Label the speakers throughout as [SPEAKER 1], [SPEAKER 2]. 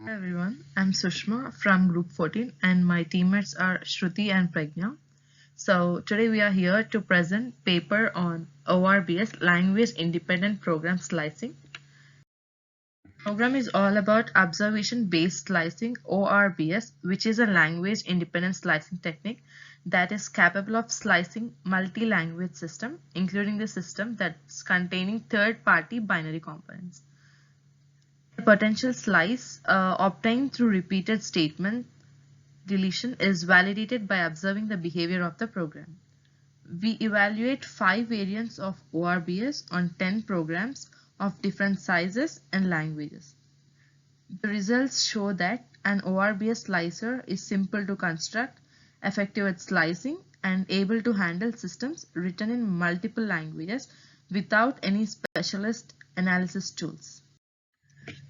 [SPEAKER 1] Hi everyone, I'm Sushma from Group 14 and my teammates are Shruti and Pragna. So today we are here to present paper on ORBS Language Independent Program Slicing. Program is all about observation based slicing ORBS, which is a language independent slicing technique that is capable of slicing multi-language system, including the system that's containing third-party binary components. A potential slice obtained through repeated statement deletion is validated by observing the behavior of the program. We evaluate 5 variants of ORBS on 10 programs of different sizes and languages. The results show that an ORBS slicer is simple to construct, effective at slicing, and able to handle systems written in multiple languages without any specialist analysis tools.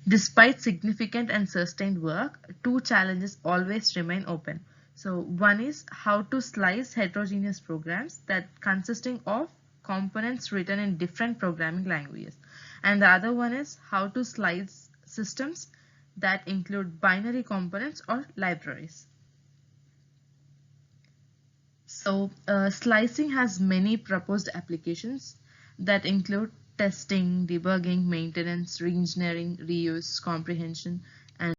[SPEAKER 1] Despite significant and sustained work, two challenges always remain open. So one is how to slice heterogeneous programs that consisting of components written in different programming languages. And the other one is how to slice systems that include binary components or libraries. So slicing has many proposed applications that include testing, debugging, maintenance, reengineering, reuse, comprehension, and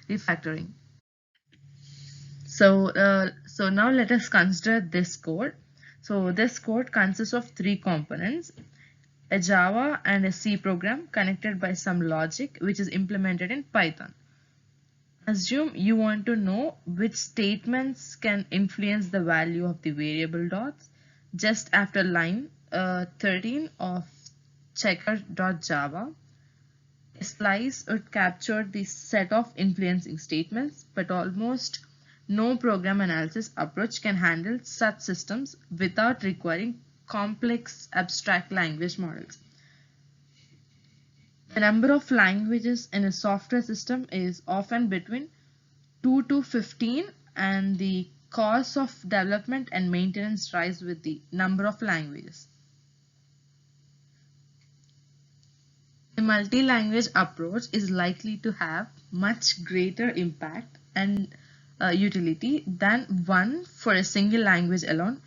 [SPEAKER 1] refactoring. So now let us consider this code. So this code consists of three components: a Java and a C program connected by some logic which is implemented in Python. Assume you want to know which statements can influence the value of the variable dots just after line 13 of checker.java. A slice would capture the set of influencing statements, but almost no program analysis approach can handle such systems without requiring complex abstract language models. The number of languages in a software system is often between 2 to 15, and the cost of development and maintenance rise with the number of languages. A multi-language approach is likely to have much greater impact and utility than one for a single language alone.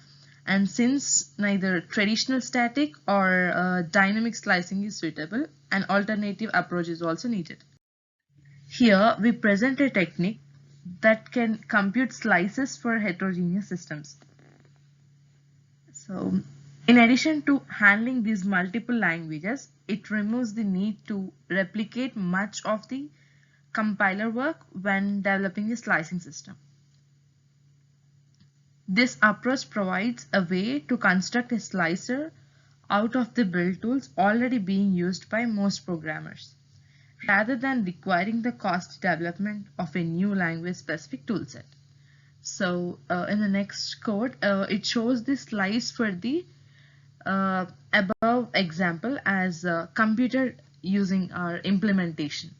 [SPEAKER 1] And since neither traditional static or dynamic slicing is suitable, an alternative approach is also needed. Here we present a technique that can compute slices for heterogeneous systems. So, in addition to handling these multiple languages, it removes the need to replicate much of the compiler work when developing a slicing system. This approach provides a way to construct a slicer out of the build tools already being used by most programmers, rather than requiring the costly development of a new language-specific toolset. So in the next code, it shows the slice for the above example as computed using our implementation.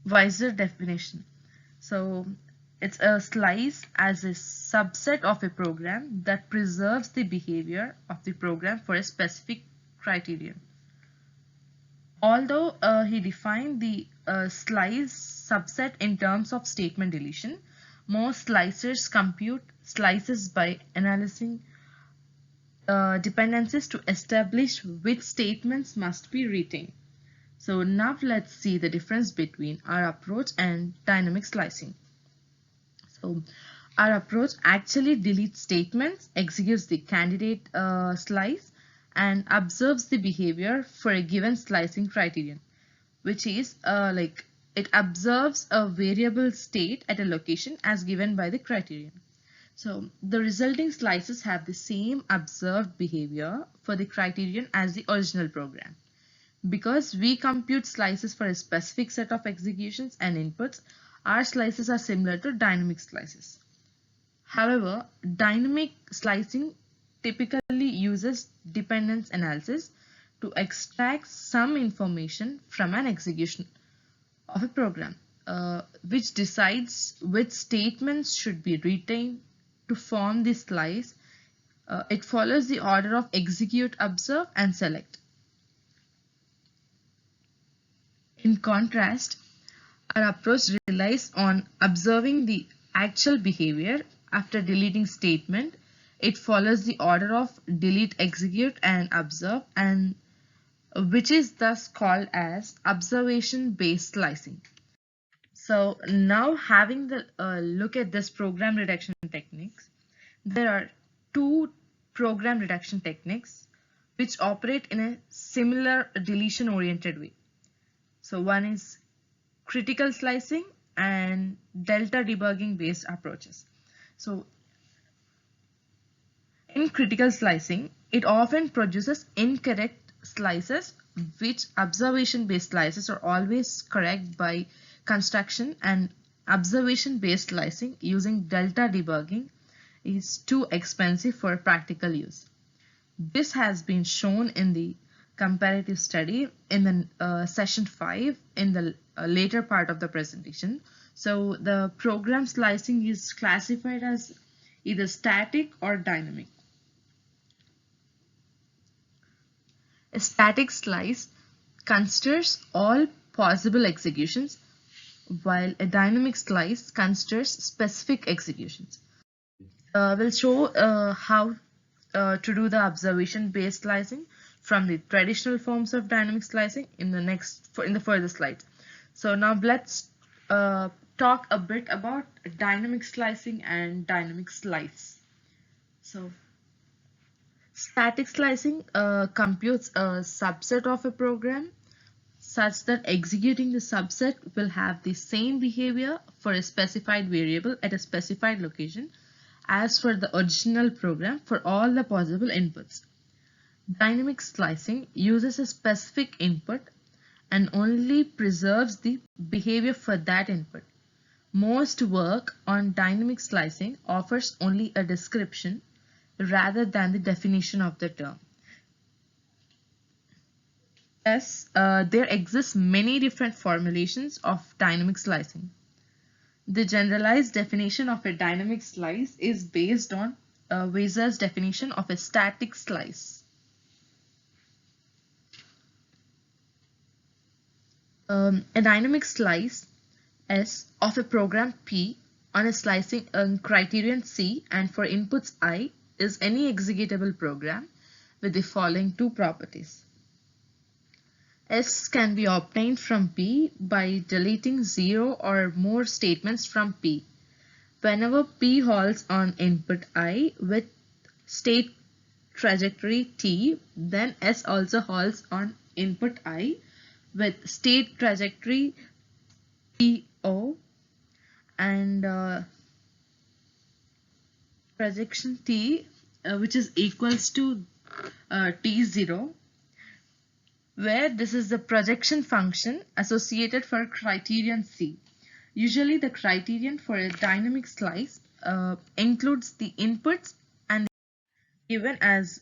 [SPEAKER 1] Wiser definition. So it's a slice as a subset of a program that preserves the behavior of the program for a specific criterion. Although he defined the slice subset in terms of statement deletion, most slicers compute slices by analyzing dependencies to establish which statements must be retained. So now let's see the difference between our approach and dynamic slicing. So our approach actually deletes statements, executes the candidate slice, and observes the behavior for a given slicing criterion, which is it observes a variable state at a location as given by the criterion. So the resulting slices have the same observed behavior for the criterion as the original program. Because we compute slices for a specific set of executions and inputs, our slices are similar to dynamic slices. However, dynamic slicing typically uses dependence analysis to extract some information from an execution of a program, which decides which statements should be retained to form the slice. It follows the order of execute, observe, and select. In contrast, our approach relies on observing the actual behavior after deleting statement. It follows the order of delete, execute, and observe, and which is thus called as observation-based slicing. So now having the look at this program reduction techniques, there are two program reduction techniques which operate in a similar deletion oriented way. So one is critical slicing and delta debugging based approaches. So in critical slicing, it often produces incorrect slices, which observation based slices are always correct by construction, and observation based slicing using delta debugging is too expensive for practical use. This has been shown in the comparative study in the session 5 in the later part of the presentation. So the program slicing is classified as either static or dynamic. A static slice considers all possible executions, while a dynamic slice considers specific executions. We'll show how to do the observation-based slicing from the traditional forms of dynamic slicing in the further slides. So now let's talk a bit about dynamic slicing and dynamic slice. So static slicing computes a subset of a program such that executing the subset will have the same behavior for a specified variable at a specified location as for the original program for all the possible inputs. Dynamic slicing uses a specific input and only preserves the behavior for that input. Most work on dynamic slicing offers only a description rather than the definition of the term. Thus, there exist many different formulations of dynamic slicing. The generalized definition of a dynamic slice is based on Weiser's definition of a static slice. A dynamic slice S of a program P on a slicing criterion C and for inputs I is any executable program with the following two properties. S can be obtained from P by deleting 0 or more statements from P. Whenever P halts on input I with state trajectory T, then S also halts on input I with state trajectory TO and projection T which is equals to T0, where this is the projection function associated for criterion C. Usually the criterion for a dynamic slice includes the inputs and given as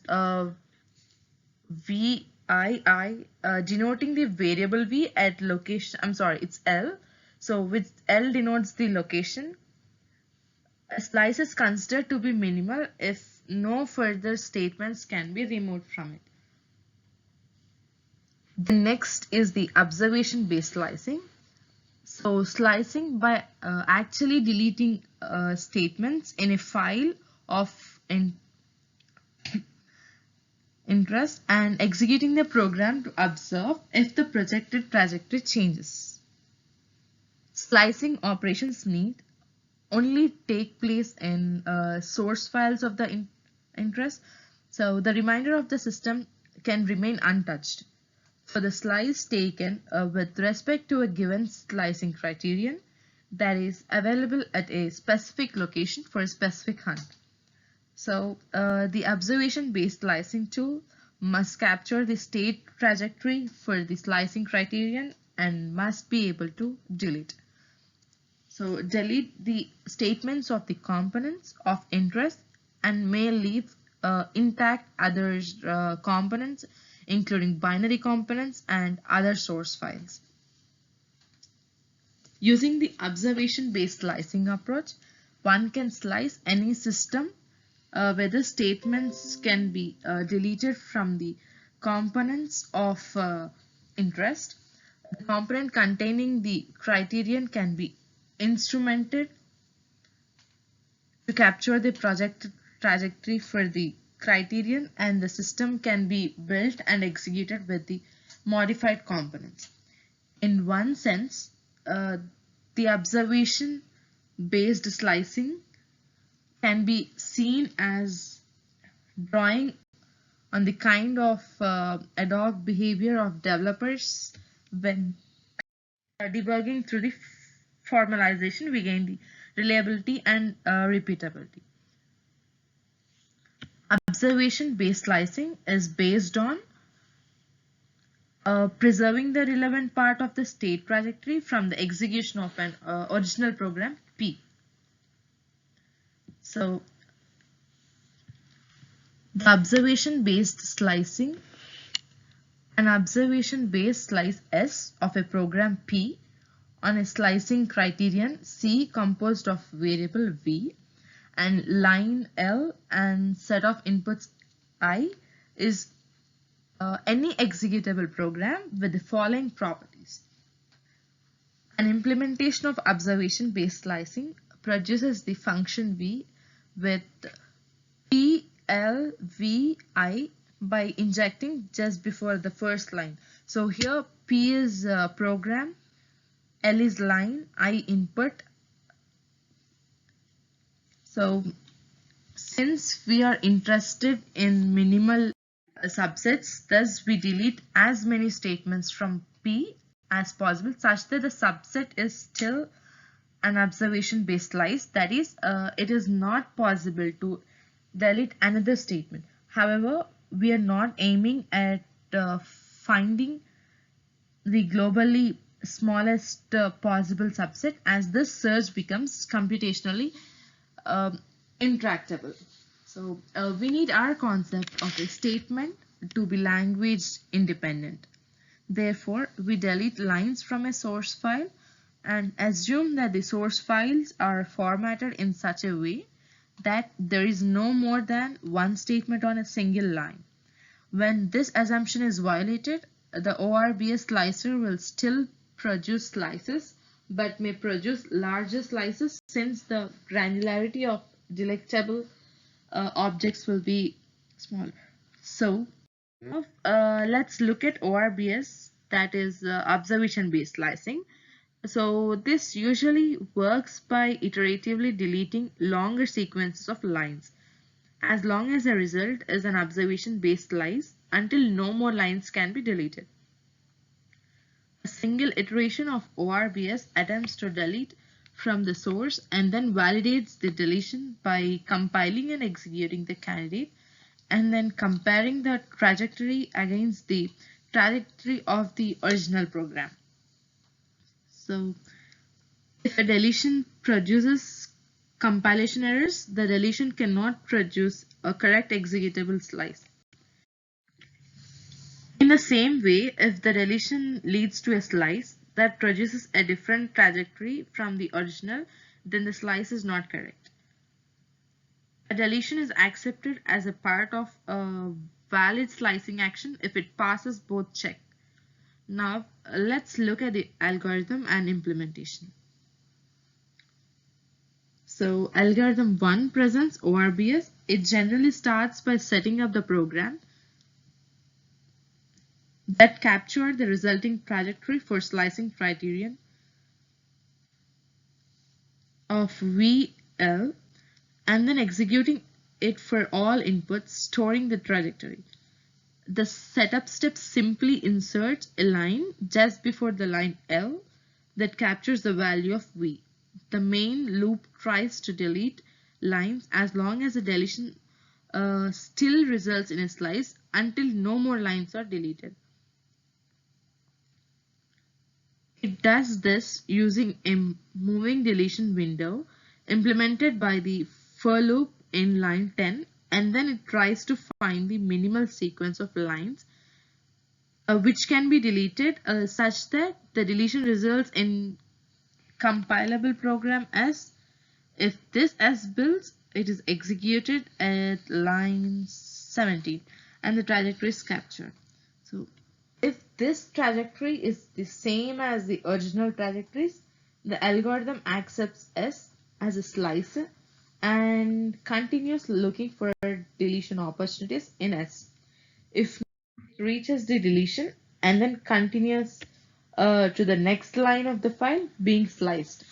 [SPEAKER 1] VII denoting the variable V at location, it's L. So with L denotes the location. A slice is considered to be minimal if no further statements can be removed from it. The next is the observation-based slicing. So slicing by actually deleting statements in a file of interest and executing the program to observe if the projected trajectory changes. Slicing operations need only take place in source files of the interest, so the remainder of the system can remain untouched. For the slice taken with respect to a given slicing criterion that is available at a specific location for a specific hunt. So the observation-based slicing tool must capture the state trajectory for the slicing criterion and must be able to delete. So delete the statements of the components of interest and may leave intact other components including binary components and other source files. Using the observation-based slicing approach, one can slice any system where the statements can be deleted from the components of interest The component containing the criterion can be instrumented to capture the project trajectory for the criterion, and the system can be built and executed with the modified components. In one sense, the observation based slicing can be seen as drawing on the kind of ad hoc behavior of developers when debugging through the formalization. We gain the reliability and repeatability. Observation based slicing is based on preserving the relevant part of the state trajectory from the execution of an original program P. So the observation-based slicing, an observation-based slice S of a program P on a slicing criterion C composed of variable V and line L and set of inputs I is any executable program with the following properties. An implementation of observation-based slicing produces the function V with PLVI by injecting just before the first line. So here P is program, L is line, I input. So since we are interested in minimal subsets, thus we delete as many statements from P as possible such that the subset is still an observation based slice. That is, it is not possible to delete another statement. However, we are not aiming at finding the globally smallest possible subset, as this search becomes computationally intractable. So we need our concept of a statement to be language independent. Therefore, we delete lines from a source file and assume that the source files are formatted in such a way that there is no more than one statement on a single line. When this assumption is violated, the ORBS slicer will still produce slices but may produce larger slices since the granularity of delectable objects will be smaller. So let's look at ORBS, that is observation based slicing. So this usually works by iteratively deleting longer sequences of lines as long as the result is an observation based slice until no more lines can be deleted. A single iteration of ORBS attempts to delete from the source and then validates the deletion by compiling and executing the candidate and then comparing the trajectory against the trajectory of the original program. So if a deletion produces compilation errors, the deletion cannot produce a correct executable slice. In the same way, if the deletion leads to a slice that produces a different trajectory from the original, then the slice is not correct. A deletion is accepted as a part of a valid slicing action if it passes both checks. Now let's look at the algorithm and implementation. So algorithm 1 presents ORBS. It generally starts by setting up the program that captured the resulting trajectory for slicing criterion of VL and then executing it for all inputs, storing the trajectory. The setup step simply inserts a line just before the line L that captures the value of V. The main loop tries to delete lines as long as the deletion still results in a slice until no more lines are deleted. It does this using a moving deletion window implemented by the for loop in line 10, and then it tries to find the minimal sequence of lines which can be deleted such that the deletion results in compilable program S. If this S builds, it is executed at line 17 and the trajectory is captured. So If this trajectory is the same as the original trajectories, the algorithm accepts S as a slicer and continues looking for deletion opportunities in S. If it reaches the deletion and then continues to the next line of the file being sliced.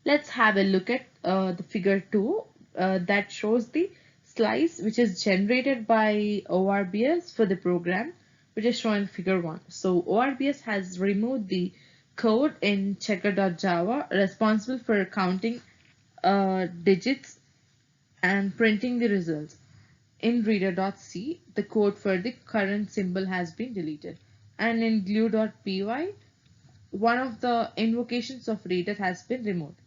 [SPEAKER 1] Let's have a look at the figure 2 that shows the slice which is generated by ORBS for the program, which is shown in figure 1. So ORBS has removed the code in checker.java responsible for counting digits and printing the results. In reader.c, the code for the current symbol has been deleted. And in glue.py, one of the invocations of reader has been removed.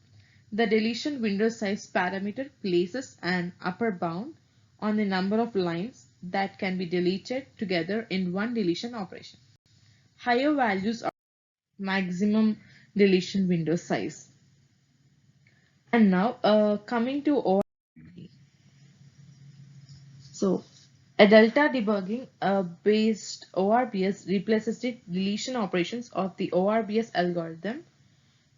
[SPEAKER 1] The deletion window size parameter places an upper bound on the number of lines that can be deleted together in one deletion operation. Higher values are maximum deletion window size. And now coming to ORBS. So a delta debugging based ORBS replaces the deletion operations of the ORBS algorithm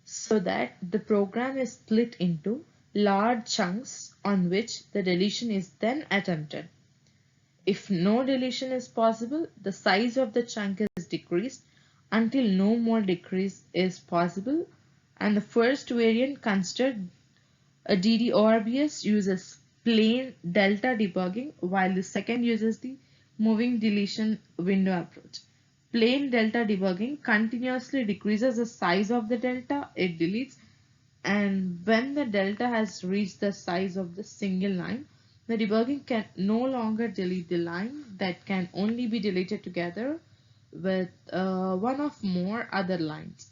[SPEAKER 1] so that the program is split into large chunks on which the deletion is then attempted. If no deletion is possible, the size of the chunk is decreased until no more decrease is possible, and the first variant considered a DDORBS uses plain delta debugging while the second uses the moving deletion window approach. Plain delta debugging continuously decreases the size of the delta it deletes, and when the delta has reached the size of the single line, the debugging can no longer delete the line that can only be deleted together with one or more other lines.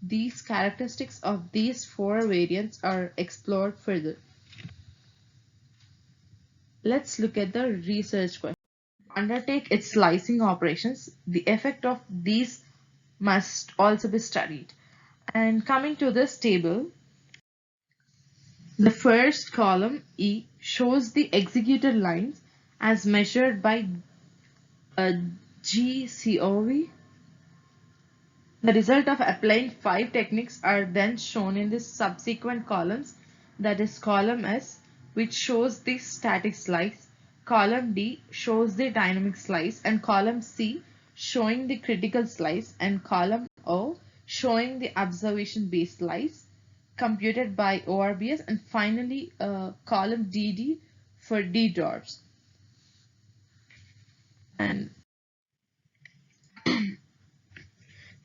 [SPEAKER 1] These characteristics of these four variants are explored further. Let's look at the research question. To undertake its slicing operations, the effect of these must also be studied. And coming to this table, the first column E shows the executed lines as measured by GCOV. The result of applying 5 techniques are then shown in the subsequent columns, that is column S, which shows the static slice, column D shows the dynamic slice, and column C showing the critical slice, and column O showing the observation based slice computed by ORBS, and finally column DD for DDoRBS. And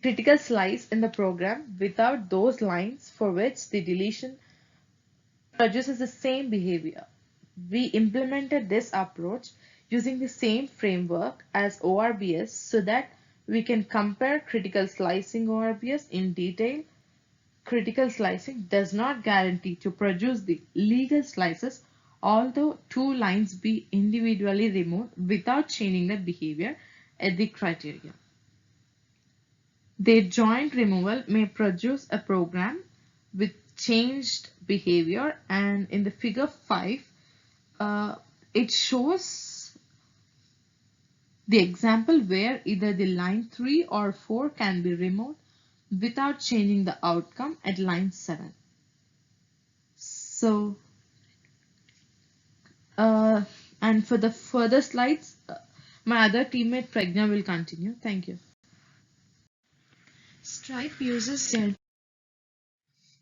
[SPEAKER 1] critical slice in the program without those lines for which the deletion produces the same behavior. We implemented this approach using the same framework as ORBS so that we can compare critical slicing ORBS in detail. Critical slicing does not guarantee to produce the legal slices, although two lines be individually removed without changing the behavior at the criteria. Their joint removal may produce a program with changed behavior, and in the figure 5 it shows the example where either the line 3 or 4 can be removed without changing the outcome at line 7. So and for the further slides, my other teammate Pragna will continue. Thank you.
[SPEAKER 2] Stripe uses Delta.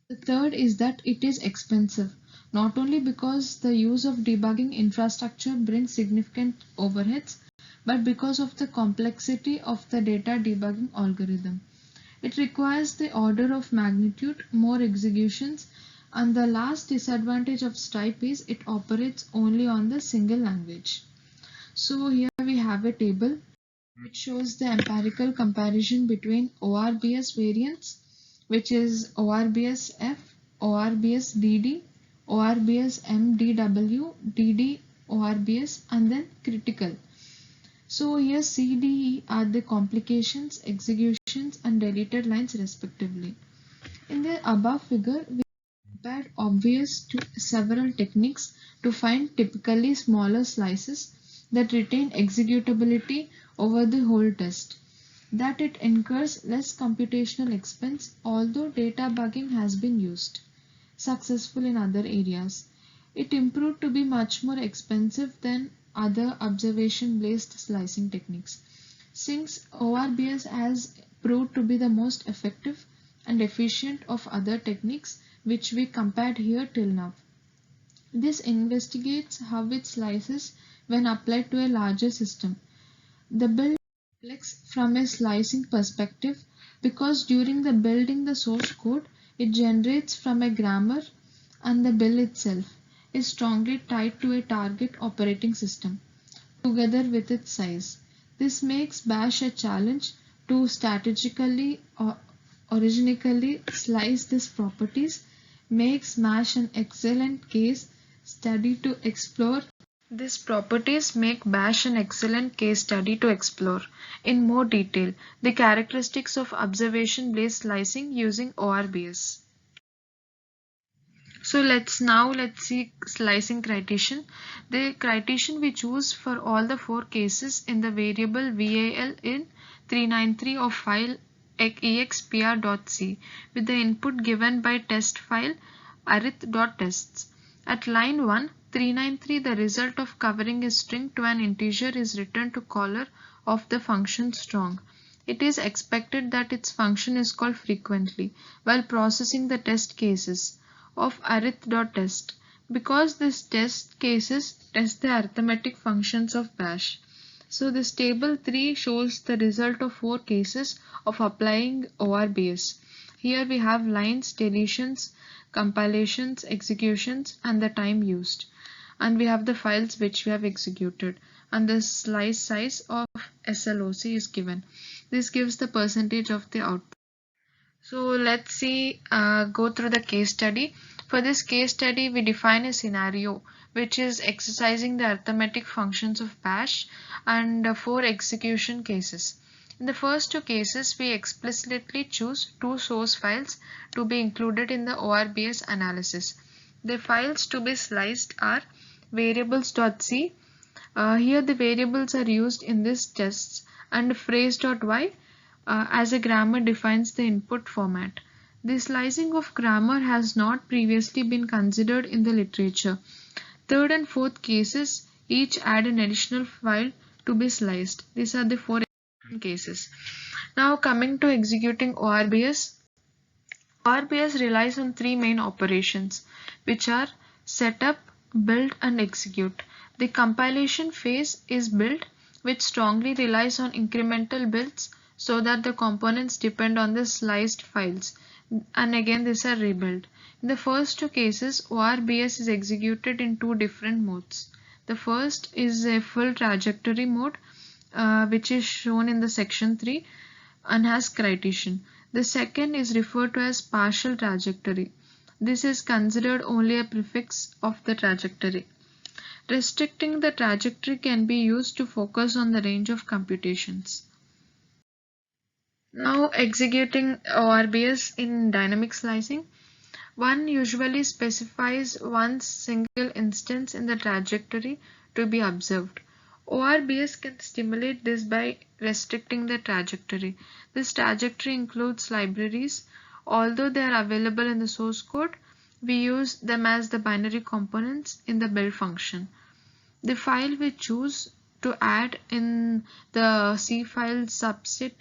[SPEAKER 2] The third is that it is expensive, not only because the use of debugging infrastructure brings significant overheads, but because of the complexity of the data debugging algorithm. It requires the order of magnitude more executions, and the last disadvantage of Stripe is it operates only on the single language. So here we have a table which shows the empirical comparison between ORBS variants, which is ORBS F, ORBS DD, ORBS MDW, DD ORBS, and then critical. So here CDE are the complications, executions, and deleted lines respectively. In the above figure, we compared obvious to several techniques to find typically smaller slices that retain executability over the whole test, that it incurs less computational expense although data bugging has been used successful in other areas. It improved to be much more expensive than other observation-based slicing techniques. Since ORBS has proved to be the most effective and efficient of other techniques which we compared here till now. This investigates how it slices when applied to a larger system. The build is complex from a slicing perspective because during the building the source code it generates from a grammar, and the bill itself is strongly tied to a target operating system together with its size. This makes Bash a challenge to strategically or originally slice these properties, makes Bash an excellent case study to explore. These properties make Bash an excellent case study to explore in more detail the characteristics of observation-based slicing using ORBS. So let's see slicing criterion. The criterion we choose for all the 4 cases in the variable VAL in 393 of file expr.c with the input given by test file arith.tests. At line 1, 393 the result of covering a string to an integer is returned to caller of the function strong. It is expected that its function is called frequently while processing the test cases of arith.test because these test cases test the arithmetic functions of Bash. So this table 3 shows the result of 4 cases of applying ORBS. Here we have lines, deletions, compilations, executions, and the time used. And we have the files which we have executed. And the slice size of SLOC is given. This gives the percentage of the output. So let's see, go through the case study. For this case study, we define a scenario which is exercising the arithmetic functions of Bash and 4 execution cases. In the first 2 cases, we explicitly choose 2 source files to be included in the ORBS analysis. The files to be sliced are variables.c. Here the variables are used in these tests, and phrase.y as a grammar defines the input format. The slicing of grammar has not previously been considered in the literature. Third and fourth cases each add an additional file to be sliced. These are the 4 cases. Now coming to executing ORBS. ORBS relies on 3 main operations which are setup, build and execute. The compilation phase is build, which strongly relies on incremental builds so that the components depend on the sliced files, and again these are rebuilt. In the first 2 cases, ORBS is executed in 2 different modes. The first is a full trajectory mode which is shown in the section 3 and has criterion. The second is referred to as partial trajectory. This is considered only a prefix of the trajectory. Restricting the trajectory can be used to focus on the range of computations. Now executing ORBS in dynamic slicing. One usually specifies one single instance in the trajectory to be observed. ORBS can stimulate this by restricting the trajectory. This trajectory includes libraries. Although they are available in the source code, we use them as the binary components in the build function. The file we choose to add in the C file subset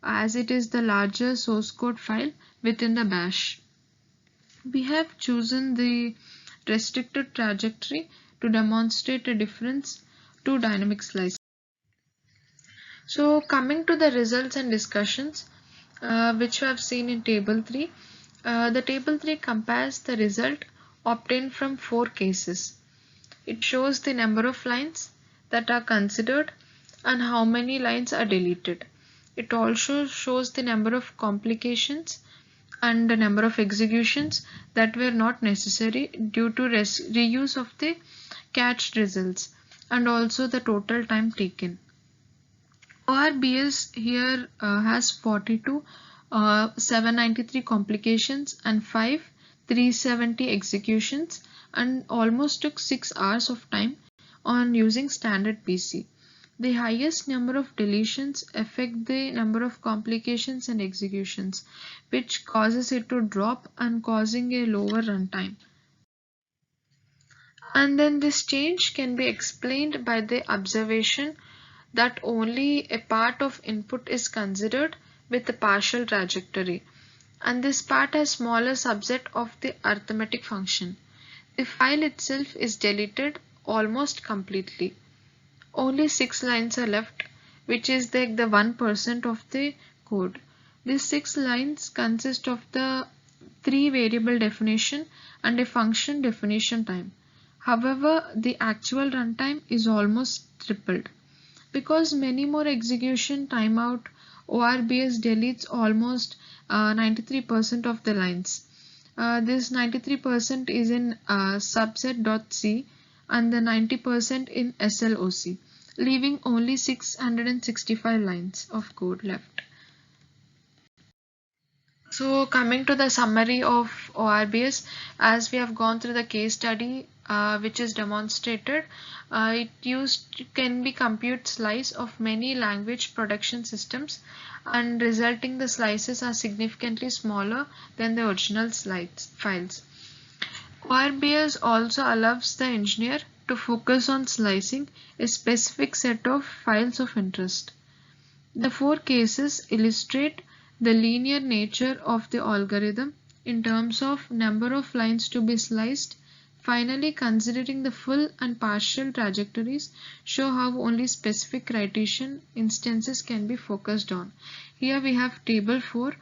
[SPEAKER 2] as it is the larger source code file within the Bash. We have chosen the restricted trajectory to demonstrate a difference to dynamic slicing. So coming to the results and discussions which we have seen in table 3. The table 3 compares the result obtained from 4 cases. It shows the number of lines that are considered and how many lines are deleted. It also shows the number of complications and the number of executions that were not necessary due to reuse of the cached results, and also the total time taken. ORBS here has 42 793 complications and 5 370 executions, and almost took 6 hours of time on using standard PC. The highest number of deletions affect the number of complications and executions, which causes it to drop and causing a lower runtime. And then this change can be explained by the observation that only a part of input is considered with a partial trajectory, and this part has smaller subset of the arithmetic function. The file itself is deleted almost completely. Only 6 lines are left, which is like the 1% of the code. These 6 lines consist of the 3 variable definition and a function definition time. However, the actual runtime is almost tripled. Because many more execution timeout, ORBS deletes almost 93% of the lines. This 93% is in subset.c and the 90% in SLOC, leaving only 665 lines of code left. So coming to the summary of ORBS, as we have gone through the case study which is demonstrated, it can be compute slice of many language production systems, and resulting the slices are significantly smaller than the original files. ORBS also allows the engineer to focus on slicing a specific set of files of interest. The 4 cases illustrate the linear nature of the algorithm in terms of number of lines to be sliced. Finally, considering the full and partial trajectories show how only specific citation instances can be focused on. Here we have table 4,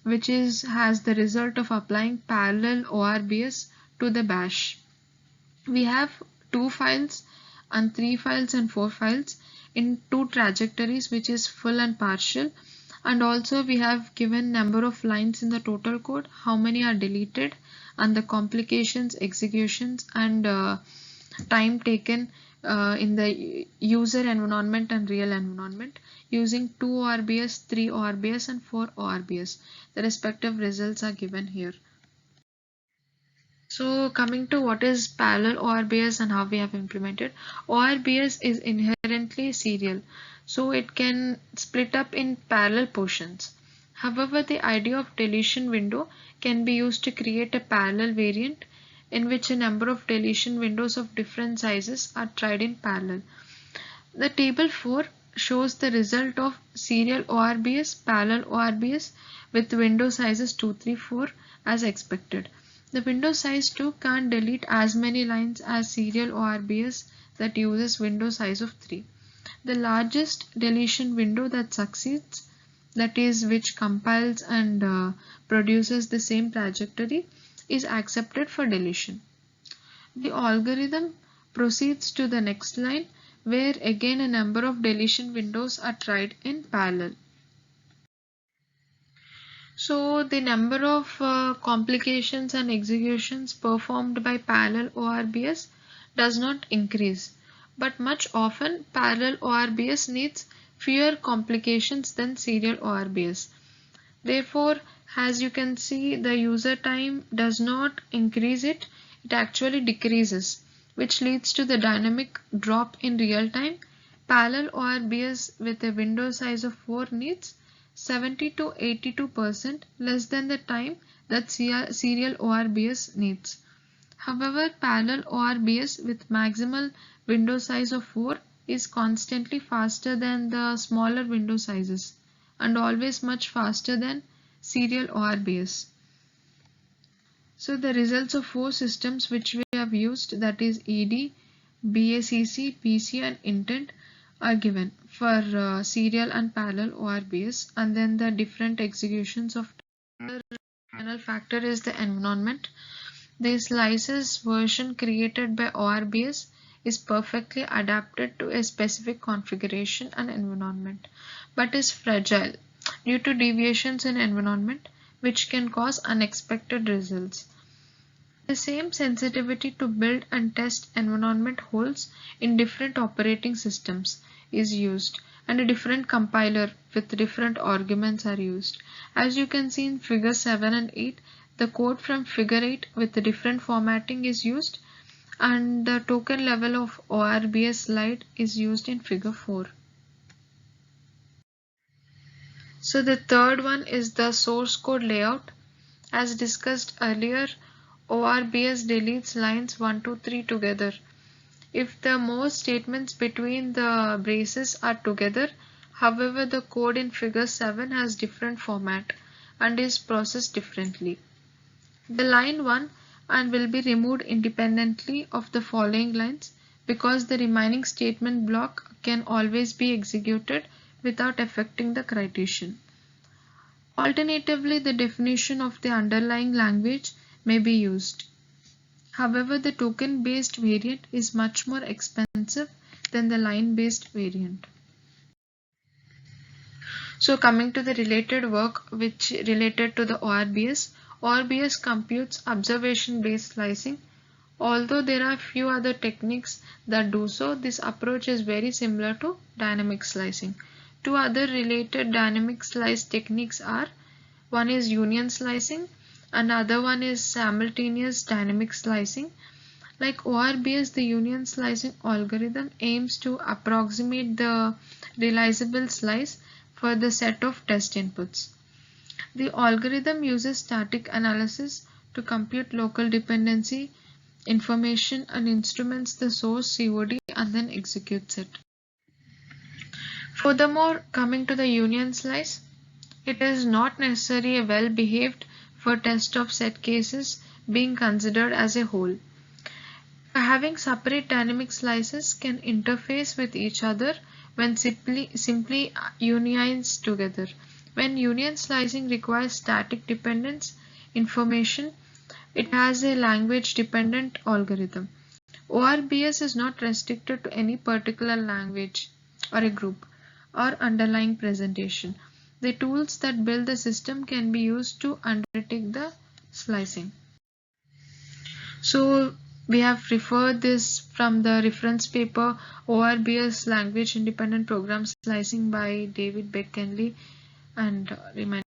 [SPEAKER 2] which has the result of applying parallel ORBS to the bash. We have 2 files and 3 files and 4 files in 2 trajectories, which is full and partial, and also we have given number of lines in the total code, how many are deleted, and the complications, executions, and time taken in the user environment and real environment using 2 ORBS, 3 ORBS, and 4 ORBS. The respective results are given here. So coming to what is parallel ORBS and how we have implemented. ORBS is inherently serial, so it can split up in parallel portions. However, the idea of deletion window can be used to create a parallel variant in which a number of deletion windows of different sizes are tried in parallel. The table 4 shows the result of serial ORBS, parallel ORBS with window sizes 2, 3, 4 as expected. The window size 2 can't delete as many lines as serial ORBS that uses window size of 3. The largest deletion window that succeeds, that is which compiles and produces the same trajectory, is accepted for deletion. The algorithm proceeds to the next line where again a number of deletion windows are tried in parallel. So the number of complications and executions performed by parallel ORBS does not increase, but much often parallel ORBS needs fewer complications than serial ORBS. Therefore, as you can see, the user time does not increase it actually decreases, which leads to the dynamic drop in real time. Parallel ORBS with a window size of 4 needs 70 to 82% less than the time that serial ORBS needs. However, parallel ORBS with maximal window size of 4 is constantly faster than the smaller window sizes and always much faster than serial ORBS. So the results of 4 systems which we have used, that is ED, BACC, PC and intent, are given for serial and parallel ORBS, and then the different executions of the final factor is the environment. The slices version created by ORBS is perfectly adapted to a specific configuration and environment, but is fragile due to deviations in environment which can cause unexpected results. The same sensitivity to build and test environment holds in different operating systems is used, and a different compiler with different arguments are used. As you can see in figure 7 and 8, the code from figure 8 with the different formatting is used, and the token level of ORBS slide is used in figure 4. So the third one is the source code layout. As discussed earlier, ORBS deletes lines 1, 2, 3 together. If the most statements between the braces are together, however, the code in figure 7 has different format and is processed differently. The line 1 and will be removed independently of the following lines because the remaining statement block can always be executed without affecting the criterion. Alternatively, the definition of the underlying language may be used. However, the token-based variant is much more expensive than the line-based variant. So coming to the related work which related to the ORBS computes observation-based slicing. Although there are few other techniques that do so, this approach is very similar to dynamic slicing. Two other related dynamic slice techniques are, one is union slicing, another one is simultaneous dynamic slicing. Like ORBS, the union slicing algorithm aims to approximate the realizable slice for the set of test inputs. The algorithm uses static analysis to compute local dependency information and instruments the source COD and then executes it. Furthermore, coming to the union slice, it is not necessarily well behaved for test of set cases being considered as a whole. Having separate dynamic slices can interface with each other when simply unionized together. When union slicing requires static dependence information, it has a language dependent algorithm. ORBS is not restricted to any particular language or a group or underlying presentation. The tools that build the system can be used to undertake the slicing. So we have referred this from the reference paper ORBS Language Independent Program Slicing by David Beckenley and remind